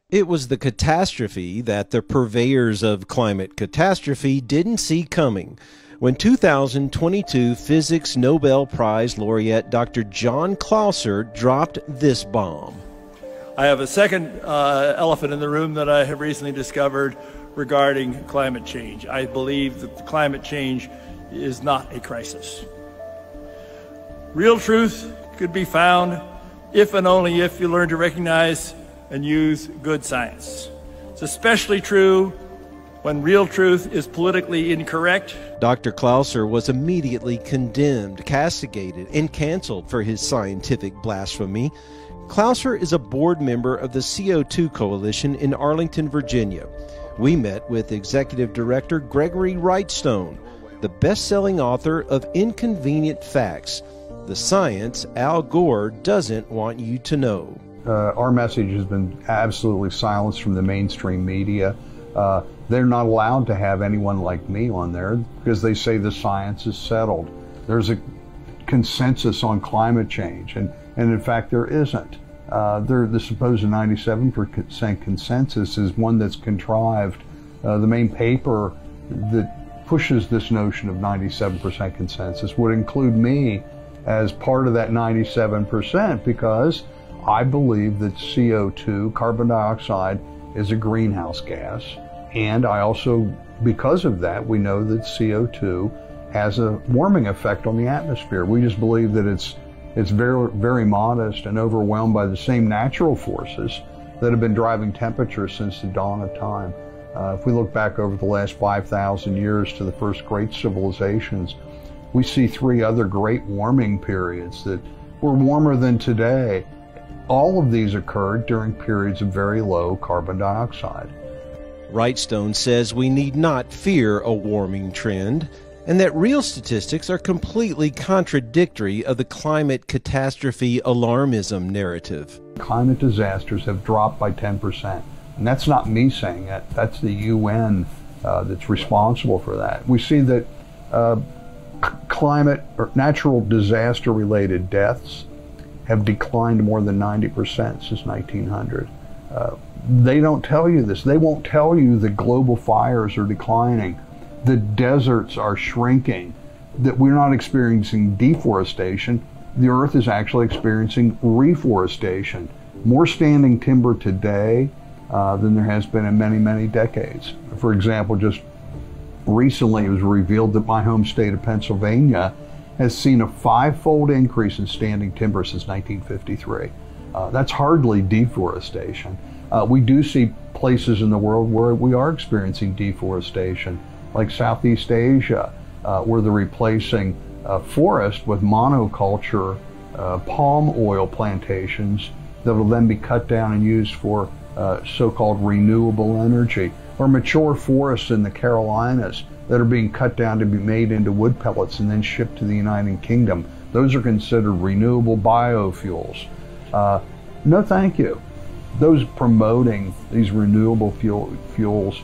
It was the catastrophe that the purveyors of climate catastrophe didn't see coming when 2022 Physics Nobel Prize laureate Dr. John Clauser dropped this bomb. I have a second elephant in the room that I have recently discovered regarding climate change. I believe that climate change is not a crisis. Real truth could be found if and only if you learn to recognize and use good science. It's especially true when real truth is politically incorrect. Dr. Clauser was immediately condemned, castigated, and canceled for his scientific blasphemy. Clauser is a board member of the CO2 Coalition in Arlington, Virginia. We met with Executive Director Gregory Wrightstone, the best-selling author of Inconvenient Facts, the science Al Gore doesn't want you to know. Our message has been absolutely silenced from the mainstream media. They're not allowed to have anyone like me on there because they say the science is settled. There's a consensus on climate change, and in fact there isn't. The supposed 97% consensus is one that's contrived. The main paper that pushes this notion of 97% consensus would include me as part of that 97% because I believe that CO2, carbon dioxide, is a greenhouse gas. And I also, because of that, we know that CO2 has a warming effect on the atmosphere. We just believe that it's very, very modest and overwhelmed by the same natural forces that have been driving temperature since the dawn of time. If we look back over the last 5,000 years to the first great civilizations, we see three other great warming periods that were warmer than today. All of these occurred during periods of very low carbon dioxide. Wrightstone says we need not fear a warming trend, and that real statistics are completely contradictory of the climate catastrophe alarmism narrative. Climate disasters have dropped by 10%. And that's not me saying that. That's the UN that's responsible for that. We see that climate or natural disaster-related deaths have declined more than 90% since 1900. They don't tell you this. They won't tell you that global fires are declining, the deserts are shrinking, that we're not experiencing deforestation. The earth is actually experiencing reforestation. More standing timber today than there has been in many, many decades. For example, just recently it was revealed that my home state of Pennsylvania has seen a 5-fold increase in standing timber since 1953. That's hardly deforestation. We do see places in the world where we are experiencing deforestation, like Southeast Asia, where they're replacing forest with monoculture palm oil plantations that will then be cut down and used for so-called renewable energy, or mature forests in the Carolinas that are being cut down to be made into wood pellets and then shipped to the United Kingdom. Those are considered renewable biofuels. No thank you. Those promoting these renewable fuels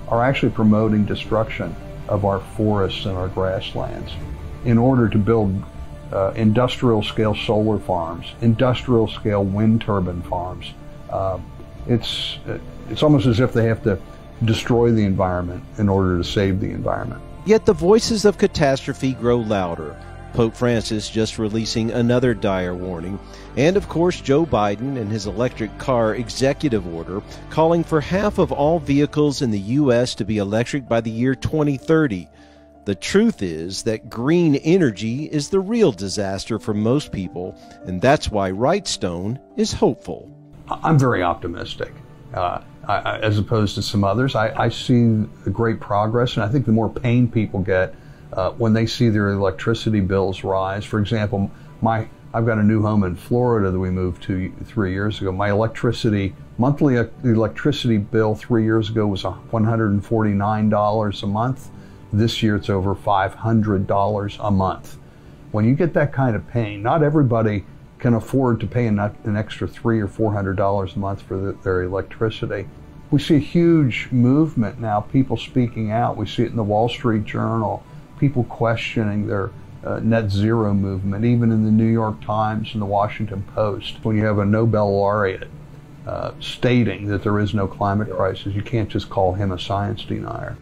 are actually promoting destruction of our forests and our grasslands in order to build industrial scale solar farms, industrial scale wind turbine farms. It's almost as if they have to destroy the environment in order to save the environment. Yet the voices of catastrophe grow louder. Pope Francis just releasing another dire warning, and of course Joe Biden and his electric car executive order calling for half of all vehicles in the U.S. to be electric by the year 2030. The truth is that green energy is the real disaster for most people, and that's why Wrightstone is hopeful. I'm very optimistic. As opposed to some others, I see great progress, and I think the more pain people get when they see their electricity bills rise. For example, I've got a new home in Florida that we moved to 3 years ago. My monthly electricity bill 3 years ago was $149 a month. This year it's over $500 a month. When you get that kind of pain, not everybody can afford to pay an extra $300 or $400 a month for their electricity. We see a huge movement now, people speaking out. We see it in the Wall Street Journal, people questioning their net zero movement, even in the New York Times and the Washington Post. When you have a Nobel laureate stating that there is no climate crisis. You can't just call him a science denier.